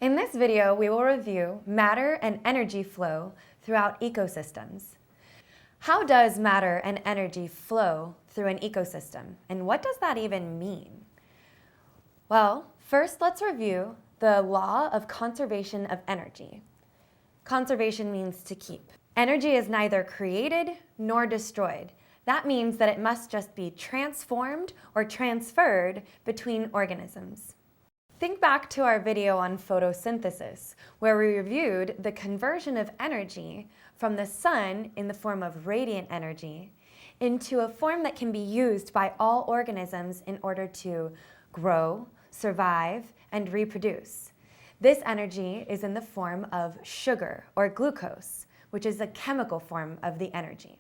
In this video, we will review matter and energy flow throughout ecosystems. How does matter and energy flow through an ecosystem, and what does that even mean? Well, first let's review the law of conservation of energy. Conservation means to keep. Energy is neither created nor destroyed. That means that it must just be transformed or transferred between organisms. Think back to our video on photosynthesis, where we reviewed the conversion of energy from the sun in the form of radiant energy into a form that can be used by all organisms in order to grow, survive, and reproduce. This energy is in the form of sugar or glucose, which is a chemical form of the energy.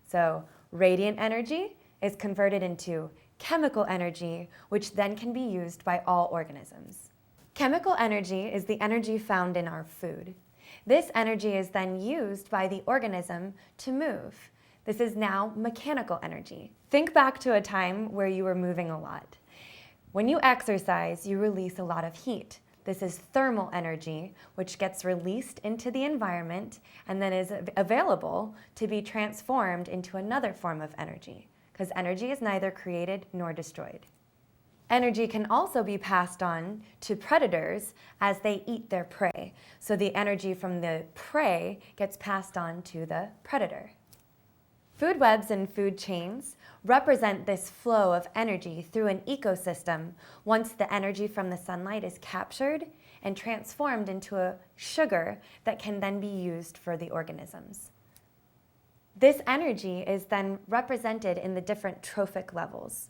So radiant energy is converted into chemical energy, which then can be used by all organisms. Chemical energy is the energy found in our food. This energy is then used by the organism to move. This is now mechanical energy. Think back to a time where you were moving a lot. When you exercise, you release a lot of heat. This is thermal energy, which gets released into the environment and then is available to be transformed into another form of energy, because energy is neither created nor destroyed. Energy can also be passed on to predators as they eat their prey. So the energy from the prey gets passed on to the predator. Food webs and food chains represent this flow of energy through an ecosystem once the energy from the sunlight is captured and transformed into a sugar that can then be used for the organisms. This energy is then represented in the different trophic levels.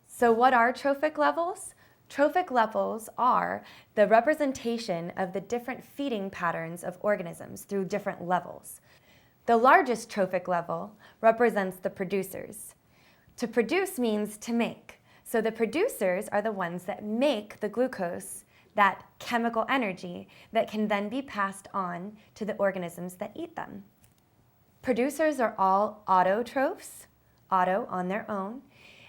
So what are trophic levels? Trophic levels are the representation of the different feeding patterns of organisms through different levels. The largest trophic level represents the producers. To produce means to make. So the producers are the ones that make the glucose, that chemical energy that can then be passed on to the organisms that eat them. Producers are all autotrophs, auto on their own,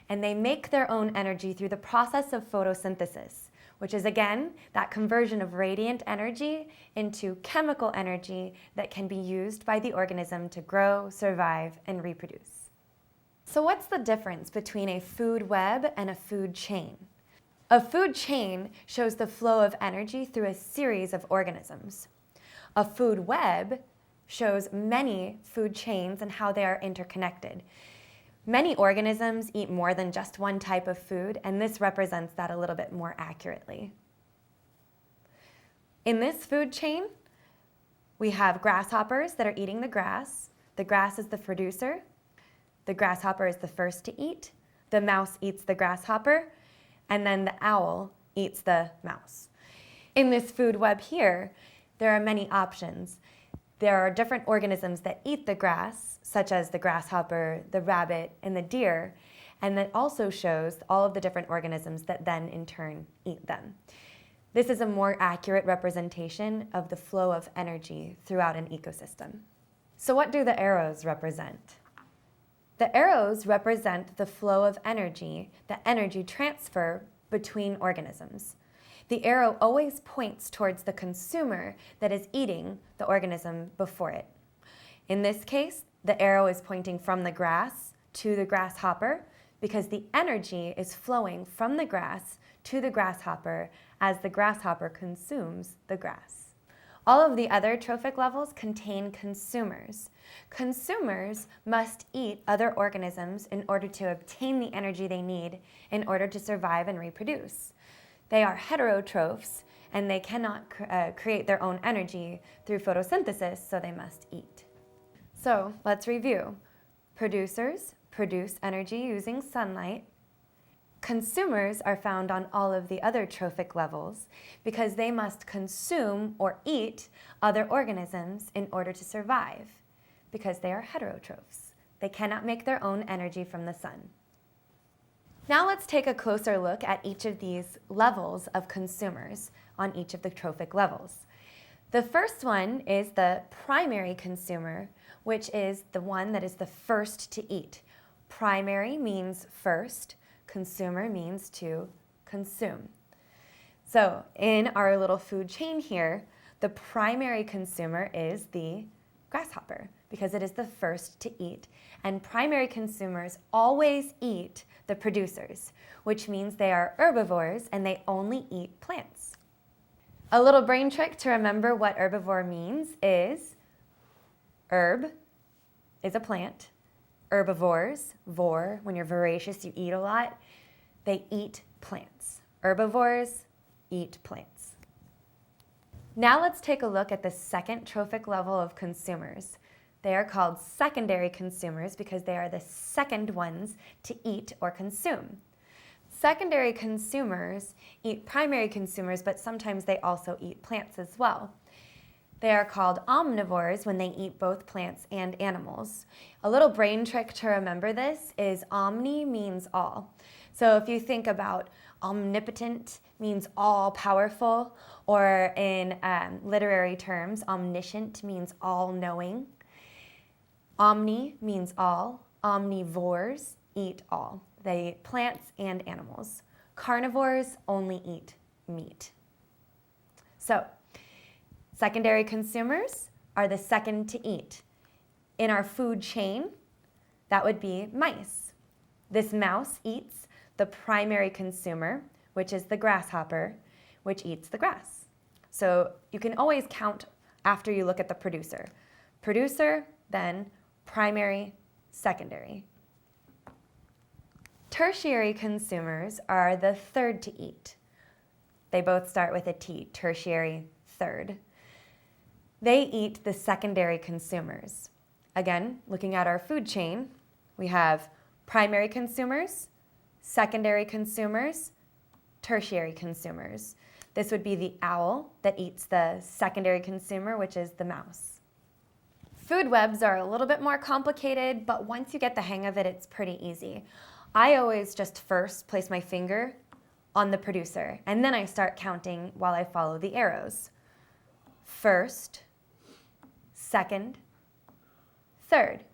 and they make their own energy through the process of photosynthesis, which is again that conversion of radiant energy into chemical energy that can be used by the organism to grow, survive, and reproduce. So what's the difference between a food web and a food chain? A food chain shows the flow of energy through a series of organisms. A food web shows many food chains and how they are interconnected. Many organisms eat more than just one type of food, and this represents that a little bit more accurately. In this food chain, we have grasshoppers that are eating the grass. The grass is the producer. The grasshopper is the first to eat. The mouse eats the grasshopper, and then the owl eats the mouse. In this food web here, there are many options. There are different organisms that eat the grass, such as the grasshopper, the rabbit, and the deer, and that also shows all of the different organisms that then in turn eat them. This is a more accurate representation of the flow of energy throughout an ecosystem. So what do the arrows represent? The arrows represent the flow of energy, the energy transfer between organisms. The arrow always points towards the consumer that is eating the organism before it. In this case, the arrow is pointing from the grass to the grasshopper because the energy is flowing from the grass to the grasshopper as the grasshopper consumes the grass. All of the other trophic levels contain consumers. Consumers must eat other organisms in order to obtain the energy they need in order to survive and reproduce. They are heterotrophs, and they cannot create their own energy through photosynthesis, so they must eat. So let's review. Producers produce energy using sunlight. Consumers are found on all of the other trophic levels because they must consume or eat other organisms in order to survive because they are heterotrophs. They cannot make their own energy from the sun. Now let's take a closer look at each of these levels of consumers on each of the trophic levels. The first one is the primary consumer, which is the one that is the first to eat. Primary means first, consumer means to consume. So in our little food chain here, the primary consumer is the grasshopper because it is the first to eat. And primary consumers always eat the producers, which means they are herbivores and they only eat plants. A little brain trick to remember what herbivore means is herb is a plant. Herbivores, vor, when you're voracious, you eat a lot, they eat plants. Herbivores eat plants. Now let's take a look at the second trophic level of consumers. They are called secondary consumers because they are the second ones to eat or consume. Secondary consumers eat primary consumers, but sometimes they also eat plants as well. They are called omnivores when they eat both plants and animals. A little brain trick to remember this is omni means all. So if you think about omnipotent means all-powerful, or in literary terms, omniscient means all-knowing. Omni means all. Omnivores eat all. They eat plants and animals. Carnivores only eat meat. So, secondary consumers are the second to eat. In our food chain, that would be mice. This mouse eats the primary consumer, which is the grasshopper, which eats the grass. So you can always count after you look at the producer. Producer, then primary, secondary. Tertiary consumers are the third to eat. They both start with a T, tertiary, third. They eat the secondary consumers. Again, looking at our food chain, we have primary consumers, secondary consumers, tertiary consumers. This would be the owl that eats the secondary consumer, which is the mouse. Food webs are a little bit more complicated, but once you get the hang of it, it's pretty easy. I always just first place my finger on the producer, and then I start counting while I follow the arrows. First, second, third.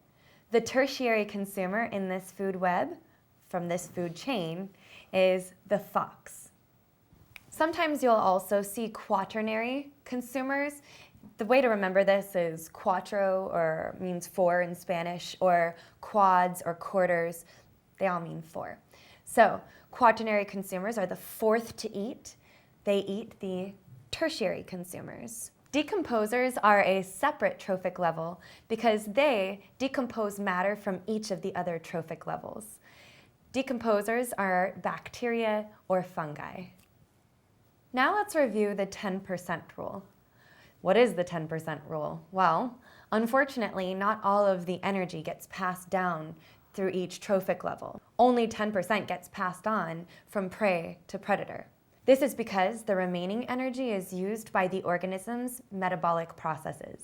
The tertiary consumer in this food web, from this food chain, is the fox. Sometimes you'll also see quaternary consumers. The way to remember this is cuatro, or means four in Spanish, or quads or quarters. They all mean four. So quaternary consumers are the fourth to eat. They eat the tertiary consumers. Decomposers are a separate trophic level because they decompose matter from each of the other trophic levels. Decomposers are bacteria or fungi. Now let's review the 10% rule. What is the 10% rule? Well, unfortunately, not all of the energy gets passed down through each trophic level. Only 10% gets passed on from prey to predator. This is because the remaining energy is used by the organism's metabolic processes.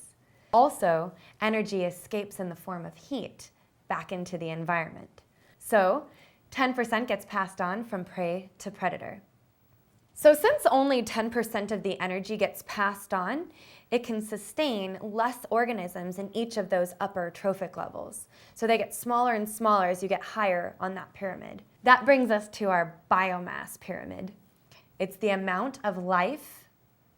Also, energy escapes in the form of heat back into the environment. So, 10% gets passed on from prey to predator. So since only 10% of the energy gets passed on, it can sustain less organisms in each of those upper trophic levels. So they get smaller and smaller as you get higher on that pyramid. That brings us to our biomass pyramid. It's the amount of life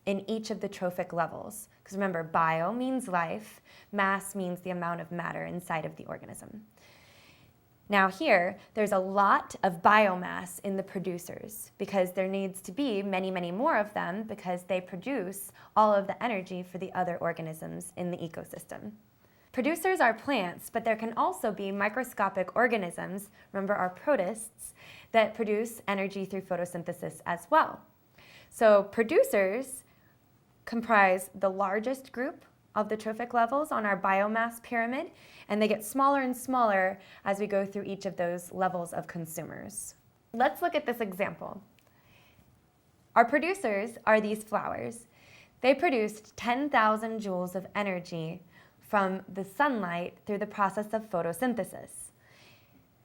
in each of the trophic levels. Because remember, bio means life, mass means the amount of matter inside of the organism. Now here, there's a lot of biomass in the producers because there needs to be many, many more of them because they produce all of the energy for the other organisms in the ecosystem. Producers are plants, but there can also be microscopic organisms, remember our protists, that produce energy through photosynthesis as well. So producers comprise the largest group of the trophic levels on our biomass pyramid, and they get smaller and smaller as we go through each of those levels of consumers. Let's look at this example. Our producers are these flowers. They produced 10,000 joules of energy from the sunlight through the process of photosynthesis.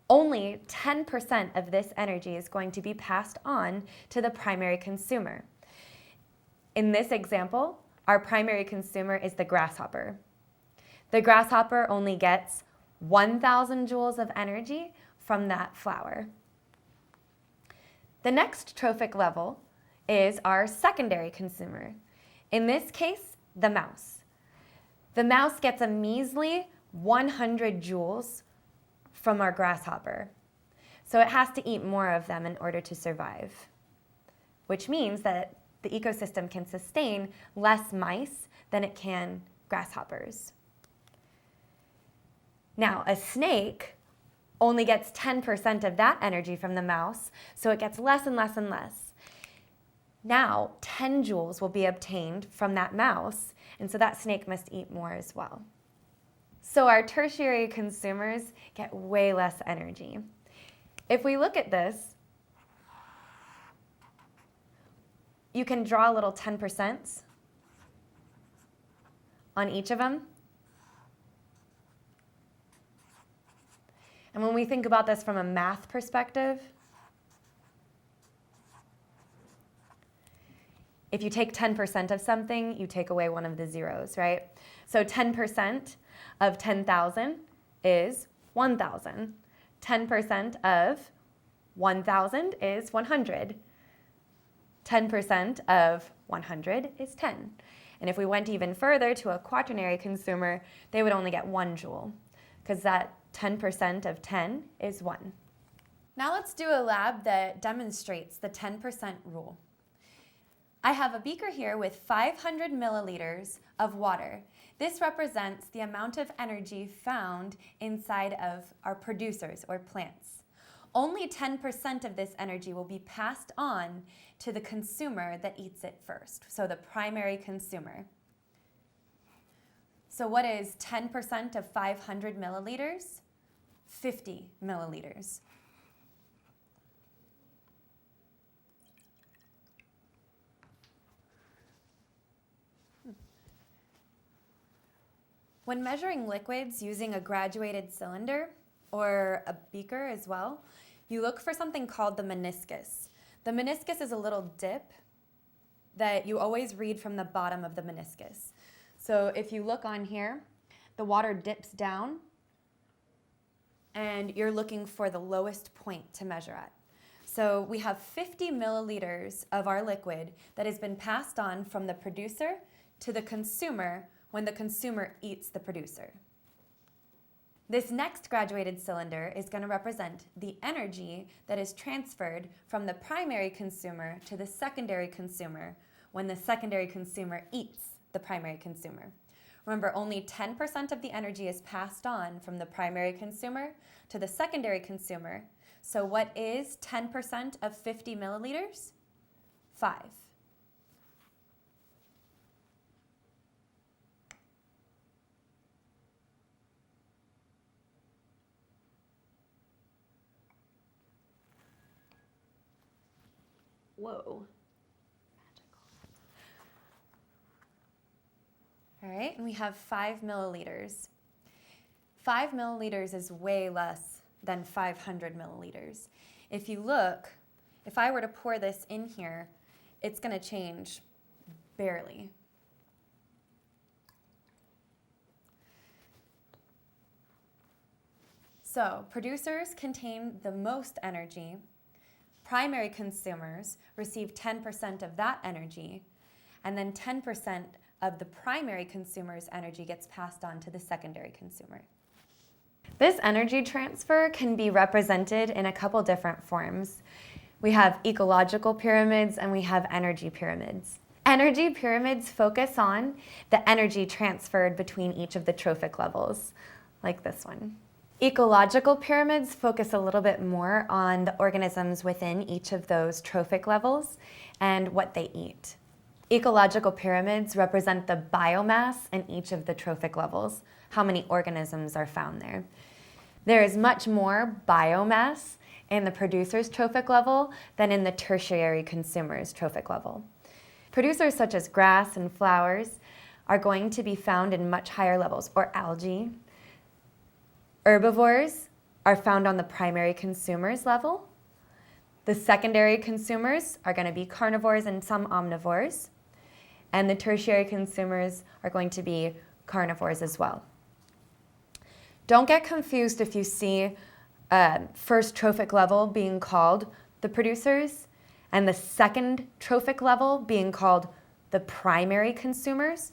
Only 10% of this energy is going to be passed on to the primary consumer. In this example, our primary consumer is the grasshopper. The grasshopper only gets 1,000 joules of energy from that flower. The next trophic level is our secondary consumer. In this case, the mouse. The mouse gets a measly 100 joules from our grasshopper. So it has to eat more of them in order to survive, which means that the ecosystem can sustain less mice than it can grasshoppers. Now, a snake only gets 10% of that energy from the mouse, so it gets less and less and less. Now, 10 joules will be obtained from that mouse, and so that snake must eat more as well. So our tertiary consumers get way less energy. If we look at this, you can draw a little 10% on each of them. And when we think about this from a math perspective, if you take 10% of something, you take away one of the zeros, right? So 10% of 10,000 is 1,000. 10% of 1,000 is 100. 10% of 100 is 10. And if we went even further to a quaternary consumer, they would only get 1 joule, because that 10% of 10 is 1. Now let's do a lab that demonstrates the 10% rule. I have a beaker here with 500 milliliters of water. This represents the amount of energy found inside of our producers or plants. Only 10% of this energy will be passed on to the consumer that eats it first, so the primary consumer. So what is 10% of 500 milliliters? 50 milliliters. When measuring liquids using a graduated cylinder or a beaker as well, you look for something called the meniscus. The meniscus is a little dip that you always read from the bottom of the meniscus. So if you look on here, the water dips down and you're looking for the lowest point to measure at. So we have 50 milliliters of our liquid that has been passed on from the producer to the consumer when the consumer eats the producer. This next graduated cylinder is going to represent the energy that is transferred from the primary consumer to the secondary consumer when the secondary consumer eats the primary consumer. Remember, only 10% of the energy is passed on from the primary consumer to the secondary consumer. So what is 10% of 50 milliliters? 5. Whoa. Magical. All right, and we have 5 milliliters. 5 milliliters is way less than 500 milliliters. If you look, if I were to pour this in here, it's going to change barely. So producers contain the most energy. Primary consumers receive 10% of that energy, and then 10% of the primary consumer's energy gets passed on to the secondary consumer. This energy transfer can be represented in a couple different forms. We have ecological pyramids and we have energy pyramids. Energy pyramids focus on the energy transferred between each of the trophic levels, like this one. Ecological pyramids focus a little bit more on the organisms within each of those trophic levels and what they eat. Ecological pyramids represent the biomass in each of the trophic levels, how many organisms are found there. There is much more biomass in the producer's trophic level than in the tertiary consumer's trophic level. Producers such as grass and flowers are going to be found in much higher levels, or algae. Herbivores are found on the primary consumer's level. The secondary consumers are going to be carnivores and some omnivores. And the tertiary consumers are going to be carnivores as well. Don't get confused if you see first trophic level being called the producers and the second trophic level being called the primary consumers.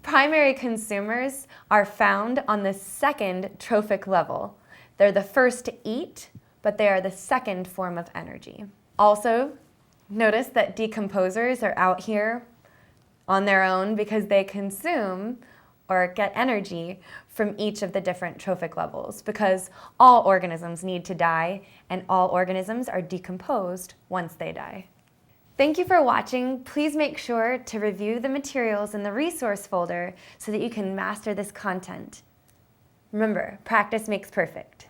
Primary consumers are found on the second trophic level. They're the first to eat, but they are the second form of energy. Also, notice that decomposers are out here on their own because they consume or get energy from each of the different trophic levels, because all organisms need to die and all organisms are decomposed once they die. Thank you for watching. Please make sure to review the materials in the resource folder so that you can master this content. Remember, practice makes perfect.